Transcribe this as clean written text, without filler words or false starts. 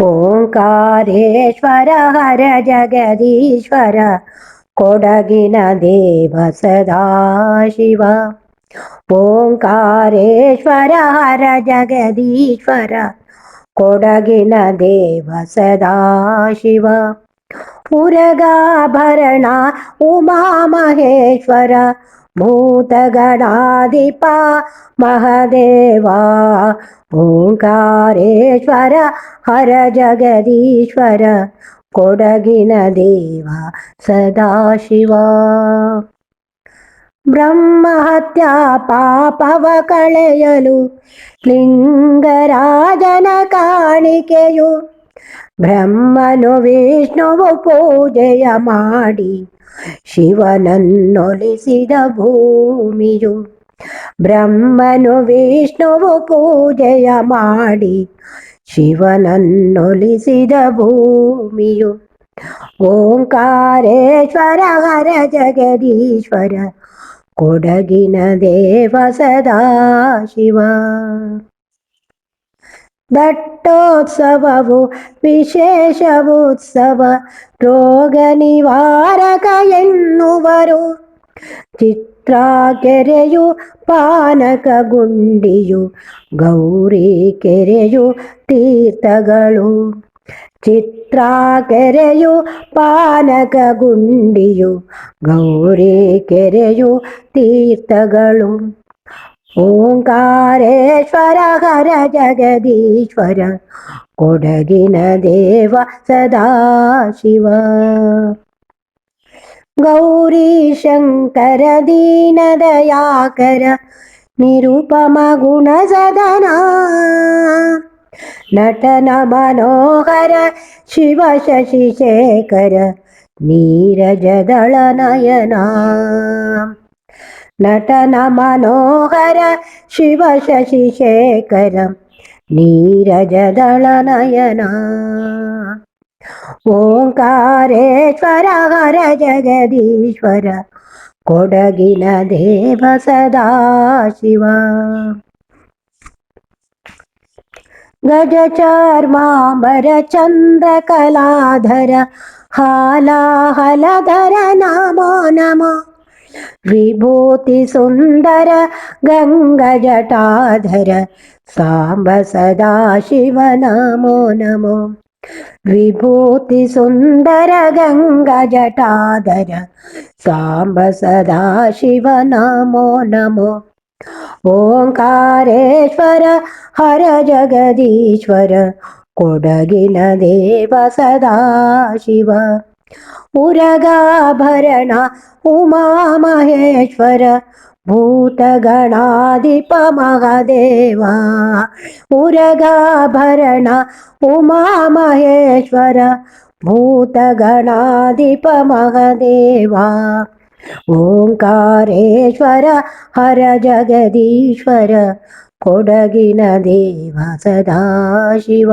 ಓಂಕಾರೇಶ್ವರ ಹರ ಜಗದೀಶ್ವರ ಕೊಡಗಿನ ದೇವ ಸದಾಶಿವ. ಓಂಕಾರೇಶ್ವರ ಹರ ಜಗದೀಶ್ವರ ಕೊಡಗಿನ ದೇವ ಸದಾಶಿವ. ಉರಗಾಭರಣ ಉಮಾ ಮಹೇಶ್ವರ ಭೂತಗಣಾಧಿಪ ಮಹದೇವ. ಓಂಕಾರೇಶ್ವರ ಹರ ಜಗದೀಶ್ವರ ಕೊಡಗಿನ ದೇವ ಸದಾಶಿವ. ಬ್ರಹ್ಮಹತ್ಯಾ ಪಾಪವ ಕಳೆಯಲು ಲಿಂಗರಾಜನ ಕಾಣಿಕೆಯು. ಬ್ರಹ್ಮನು ವಿಷ್ಣುವು ಪೂಜೆಯ ಮಾಡಿ ಶಿವನನ್ನೊಲಿಸಿದ ಭೂಮಿಯು. ಬ್ರಹ್ಮನು ವಿಷ್ಣುವು ಪೂಜೆಯ ಮಾಡಿ ಶಿವನನ್ನೊಲಿಸಿದ ಭೂಮಿಯು. ಓಂಕಾರೇಶ್ವರ ಹರ ಜಗದೀಶ್ವರ ಕೊಡಗಿನ ದೇವ ಸದಾಶಿವ. ದಟ್ಟೋತ್ಸವವು ವಿಶೇಷ ಉತ್ಸವ ರೋಗ ನಿವಾರಕ ಎನ್ನುವರು. ಚಿತ್ರಾ ಕೆರೆಯು ಪಾನಕ ಗುಂಡಿಯು ಗೌರಿ ಕೆರೆಯು ತೀರ್ಥಗಳು. ಚಿತ್ರಾ ಕೆರೆಯು ಪಾನಕ ಗುಂಡಿಯು ಗೌರಿ ಕೆರೆಯು ತೀರ್ಥಗಳು. ಓಂಕಾರೇಶ್ವರ ಹರ ಜಗದೀಶ್ವರ ಕೊಡಗಿನ ದೇವ ಸದಾಶಿವ. ಗೌರಿ ಶಂಕರ ದೀನ ದಯಾಕರ ನಿರುಪಮ ಗುಣ ಸದನ. ನಟನ ಮನೋಹರ ಶಿವ ಶಶಿಶೇಖರ ನೀರಜದಳ ನಯನ. ನಟನ ಮನೋಹರ ಶಿವ ಶಶಿಶೇಖರ ನೀರಜದಳ ನಯನ. ಓಂಕಾರೇಶ್ವರ ಹರ ಜಗದೀಶ್ವರ ಕೊಡಗಿನ ದೇವ ಸದಾಶಿವ. ಗಜ ಚರ್ಮಾಂಬರ ಚಂದ್ರ ಕಲಾಧರ ಹಾಲಾಹಲಧರ ನಮೋ ನಮೋ. ವಿಭೂತಿ ಸುಂದರ ಗಂಗ ಜಟಾಧರ ಸಾಂಬ ಸದಾಶಿವ ನಮೋ ನಮೋ. ವಿಭೂತಿ ಸುಂದರ ಗಂಗ ಜಟಾಧರ ಸಾಂಬ ಸದಾಶಿವ ನಮೋ ನಮೋ. ಓಂಕಾರೇಶ್ವರ ಹರ ಜಗದೀಶ್ವರ ಕೊಡಗಿನ ದೇವ ಸದಾಶಿವ. ಉರಗಾಭರಣ ಉಮಾ ಮಹೇಶ್ವರ ಭೂತಗಣಾಧಿಪ ಮಹದೇವ. ಉರಗಾಭರಣ ಉಮಾ ಮಹೇಶ್ವರ ಭೂತಗಣಾಧಿಪ ಮಹದೇವ. ಓಂಕಾರೇಶ್ವರ ಹರ ಜಗದೀಶ್ವರ ಕೊಡಗಿನ ದೇವ ಸದಾಶಿವ.